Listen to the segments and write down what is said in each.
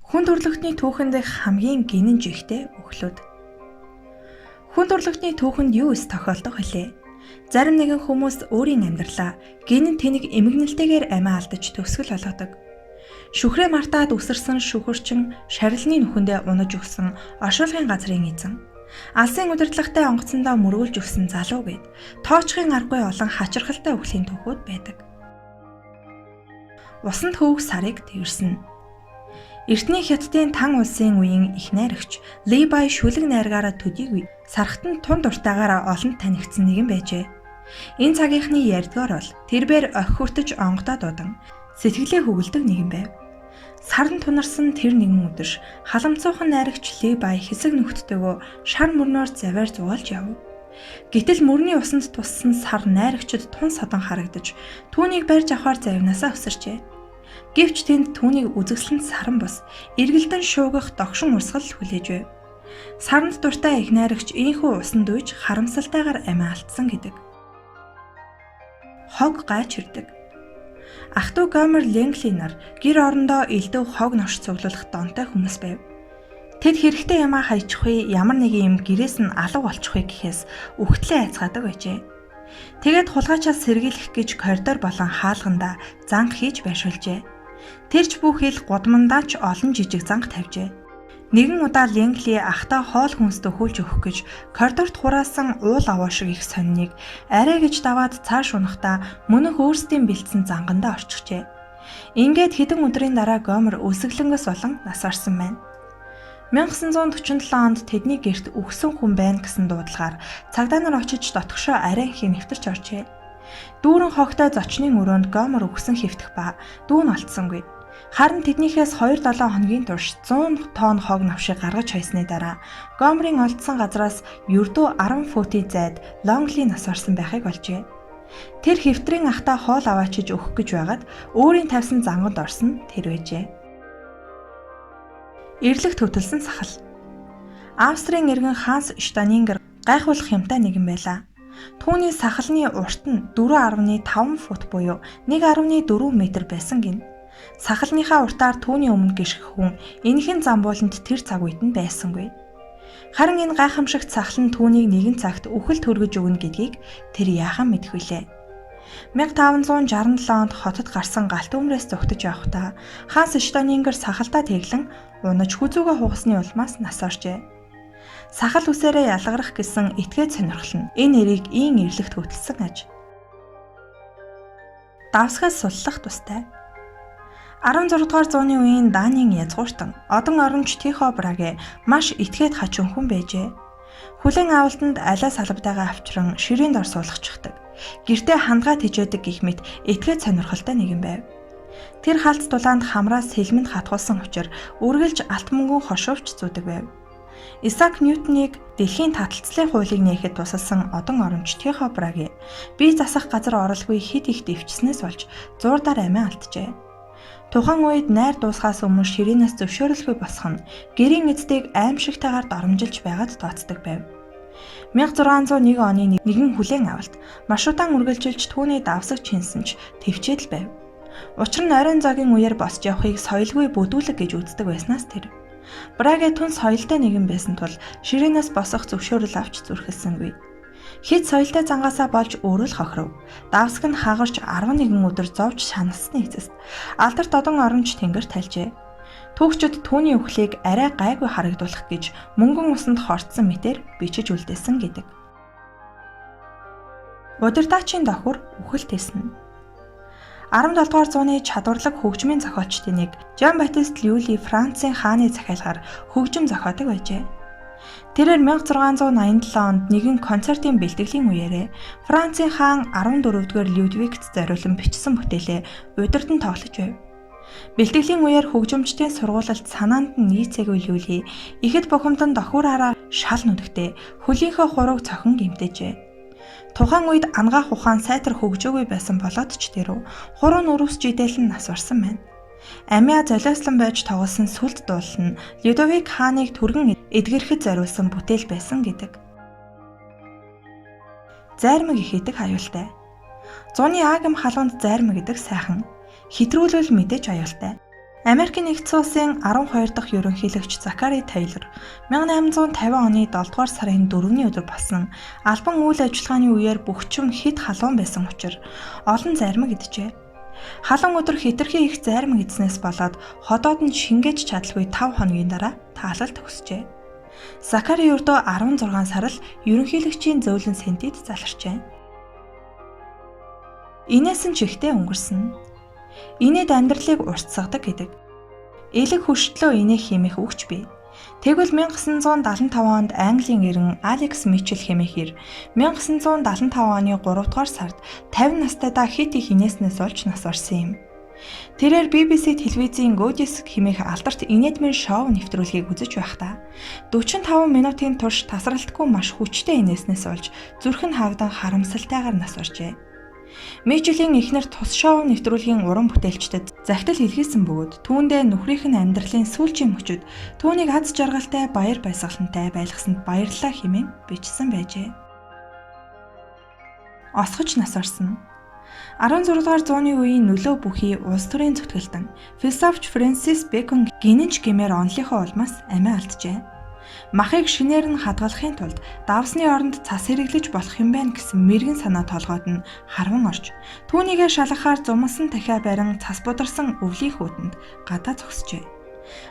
Хүн төрөлхтний түүхэн дэх хамгийн гинэн жигтэй үхлүүд. Хүн төрөлхтний түүхэнд юу эс тохиолдох вүлээ? Зарим нэгэн хүмүүс өөрийн амьдралаа гинэн тэнэг эмгэнэлтэйгээр амиа алдаж төгсгөл болгодог. Шүхрээ мартаад үсэрсэн шүхэрчин шарилны нүхэндээ унаж өгсөн оршуулгын газрын эзэн. Алсын удирдлагатай онгоцондоо мөргүүлж өгсөн залуу гэд тоочхын аргагүй олон хачирхалтай үхлийн түүхүүд байдаг. Усанд хөвөх сарыг тэрсэн. Эртний хятадын Тан улсын үеийн их найрагч Либай шүлэг найргаараа төдийгүй сархтан тун дуртаагаараа олонд танигдсан нэгэн байжээ. Энэ цагийнхны ярьдгаар бол тэрбээр охи хүртэж онгодоо дуудан сэтгэлээ хөглөдөг нэгэн байв. Сарн тунарсан тэр нэгэн өдөр халамцуухан найрагч Либай хэсэг нөхдөдөө шар мөрнөөр заваар зугаалж яв. Гэтэл мөрний усанд туссан сар найрагчид тун садан харагдаж түүнийг барьж авахар завнаасаа өсөрчээ. Гэвч тэнд түүнийг үзэсгэлэн саран бос эргэлдэн шуугах догшин урсгал хүлээж байв. Саранд дуртай их найрагч ийхүү усанд үйж харамсалтайгаар амиа алдсан гэдэг. Хог гайч ирдэг. Ах トゥ Гомер Ленгли нар гэр орондоо элдв хог норш цуглуулах донтой хүмүүс байв. Тэд хэрэгтэй ямаа хайчихвээ ямар нэгэн юм гэрээс нь алга болчихвээ гэхээс үхтлээ айцгаадаг байжээ. Тэгээд хулгайчаас сэргийлэх гэж коридор болон хаалгандаа занг хийж байршуулжээ. Тэрч бүхэл гудамдаа ч олон жижиг занг тавьжээ. Нэгэн удаа Ленгли ахтаа хоол хүнстэй хүүлж өгөх гэж коридорт хураасан уул аваа шиг их сониныг арай гэж даваад цааш унахдаа мөнх өөрсдийн бэлдсэн зангандаа орчихжээ. Ингээд хэдэн өдрийн дараа Гомер өсөглөнгөөс болон нас орсон байна. 1947 онд тэдний гэрт үхсэн хүн байна гэсэн дуудлагаар цагдаа нар очиж дотгошоо арай их нэвтэрч оржээ. Дүүрэн хогтой зочны өрөөнд Гомер үхсэн хэвтэх ба дүүн олдсонгүй. Харин тэднийхээс 2-7 хоногийн турш 100 тонн хог навшиг гаргаж хайсны дараа Гомерийн олдсон газраас ердөө 10 футын зайд Лонгли нас орсон байхыг олжээ. Тэр хэвтрийн ахтаа хоол аваачиж өгөх гэж байгаад өөрийн тавьсан занганд орсон тэр байжээ. Ирлэг төвтөлсөн сахал. Австрийн иргэн Ханс Штанингер гайхуулах юмтай нэгэн байлаа. Түүний сахалны урт нь 4.5 фут буюу 1.4 метр байсан гин. Сахалныхаа уртаар түүний өмнө гიშгэх хүн энэхэн замбууланд тэр цаг үед нь байсангүй. Харин энэ гайхамшигт сахал нь түүнийг нэгэн цагт үхэл төргөж өгнө гэдгийг тэр яахан мэдэх вүлээ. 1567 онд хотод гарсан галт өмрөөс зугтаж явахдаа Ханс Штанингер сахалдаа тэглэн унаж хүзүүгээ хугасны улмаас нас оржээ. Сахал үсээрээ ялгарах гэсэн этгээд сонирхол нь энэ нэрийг ийн ирлэгт хөтөлсөн аж. Давсгаас суллах тустай. 16 дугаар зууны үеийн Данийн язгууртан одон оромч Тихо Браге маш этгээд хачин хүн байжээ. Хүлэн авалтанд алиа салбатайгаа авчран ширээнд ор суулгачихдаг. Гэртээ хандгаа тэжээдэг гэх мэт этгээд сонирхолтой нэгэн байв. Тэр халц дулаанд хамраас сэлмэнд хатгуулсан учраас үргэлж алт мөнгөн хошуувч зүүдэг байв. Исаак Ньютоныг дэлхийн таталцлын хуулийг нээхэд тусалсан одон оромч Тихо Браге бие засах газар оролгүй хид их дэвчснээс болж зуурдаар амиа алджээ. Тухайн үед найр дуусгаас өмнө ширээнээс зөвшөөрөлгүй босох нь гэрийн эцдийг аимшигтайгаар доромжилж байгаад тооцдог байв. 1601 оны нэгэн хүлээн авалт маш удаан үргэлжилж түүний давсаг чинсэн ч төвчээд л байв. Учир нь оройн зоогийн үеэр босч явахыг соёлгүй бүдүүлэг гэж үздэг байснаас тэр. Браге түн соёлтой нэгэн байсан тул ширээнээс босох зөвшөөрөл авч зүрхэлсэнгүй. Хэд соёлтой зангаасаа болж өөрөө л хохиров. Давсаг нь хагарч 11 өдөр зовж шанасны эцэст алдарт одон оромч тэнгэр тальжээ. Түүхчид түүний үхлийг арай гайгүй харагдуулах гэж мөнгөн усанд хорцсон мэтээр бичиж үлдээсэн гэдэг. Удирдаачийн давхар үхэл тэснэ. 17 дугаар зууны чадварлаг хөгжмийн зохиолчдын нэг Жан Батист Люли Францын хааны захиалгаар хөгжим зохиодог байжээ. Тэрээр 1687 онд нэгэн концертын бэлтгэлийн үеэрээ Францын хаан 14-р Людвигт зориулан бичсэн бүтээлээ удирдан тоглож байв. Бэлтгэлийн үеэр хөгжимчдийн сургуулалт санаанд нь нийцээгүй Люли ихэд бухимдан дохиураараа шал нүдэгтэй хөлийнхөө хурууг цохин гэмтээжээ. Тухайн үед ангаах ухаан сайтар хөгжөөгүй байсан болоод ч тэрв хуруу нь өрөвсж идэлэн нас барсан байна. Амиа золиослон байж тоглосон сүлд дуул нь Людовик хааныг түргэн эдгэрхэд зориулсан бүтээл байсан гэдэг. Зайрмаг их идэг аюултай. Зуны агим халуунд зайрмаг гэдэг сайхан, хэтрүүлвэл мэдээж аюултай. Америкийн нэгдсэн улсын 12 дахь ерөнхийлөгч Закари Тейлор 1850 оны 7 дугаар сарын 4-ний өдөр болсон албан үйл ажиллагааны үеэр бөхчөм хэд халуун байсан учраас олон зармаг иджээ. Халуун өдөр хэтэрхий их зармаг идснээс болоод ходоод нь шингээж чадалгүй 5 хоногийн дараа таалал төгсжээ. Закари ердөө 16 сар л ерөнхийлөгчийн зөөлөн сентид заларчээ. Инээс нь чихтэй өнгөрсөн. Инээд амьдралыг уртсгадаг гэдэг. Элэг хөштлөө инээ хэмээх үгч бий. Тэгвэл 1975 онд Английн эрен Алекс Мичел хэмээхэр 1975 оны 3 дугаар сард 50 настайдаа хит их инээснээс олж нас орсон юм. Тэрээр BBC телевизийн Goodies хэмээх алдарт инээдмийн шоу нэвтрүүлгийг үзэж байхдаа 45 минутын турш тасралтгүй маш хүчтэй инээснээс олж зүрх нь хаагдан харамсалтайгаар нас оржээ. Мичелийн эхнэр тус шоу нэвтрүүлгийн уран бүтээлчдэд захидал хэлхийсэн бөгөөд түүндээ нөхрийнх нь амьдралын сүүлчийн мөчөд түүнийг аз жаргалтай баяр баясгалантай байлгасанд баярлалаа хэмээн бичсэн байжээ. Осгож нас орсон. 16 дугаар зууны үеийн нөлөө бүхий улс төрийн зүтгэлтэн философч Фрэнсис Бэкон гинэнч гэмээр онлынхоо улмаас амиа алджээ. Махыг шинээр нь хадгалахын тулд давсны оронд цас хэрэглэж болох юм байна гэсэн мэрэгэн санаа толгойд нь харван орж түүнийгээ шалгахаар зумсан дахиа барин цас бударсан өвлийн хүүдэнд гадаа зогсжээ.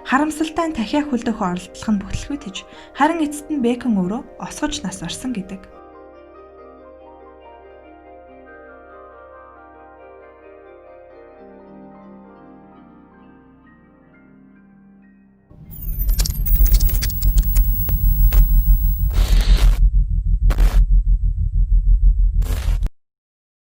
Харамсалтай нь дахиа хөлдөх оролдлого нь бүтэлгүй тэж харин эцэст нь Бэкон өөрөө осгож нас орсон гэдэг.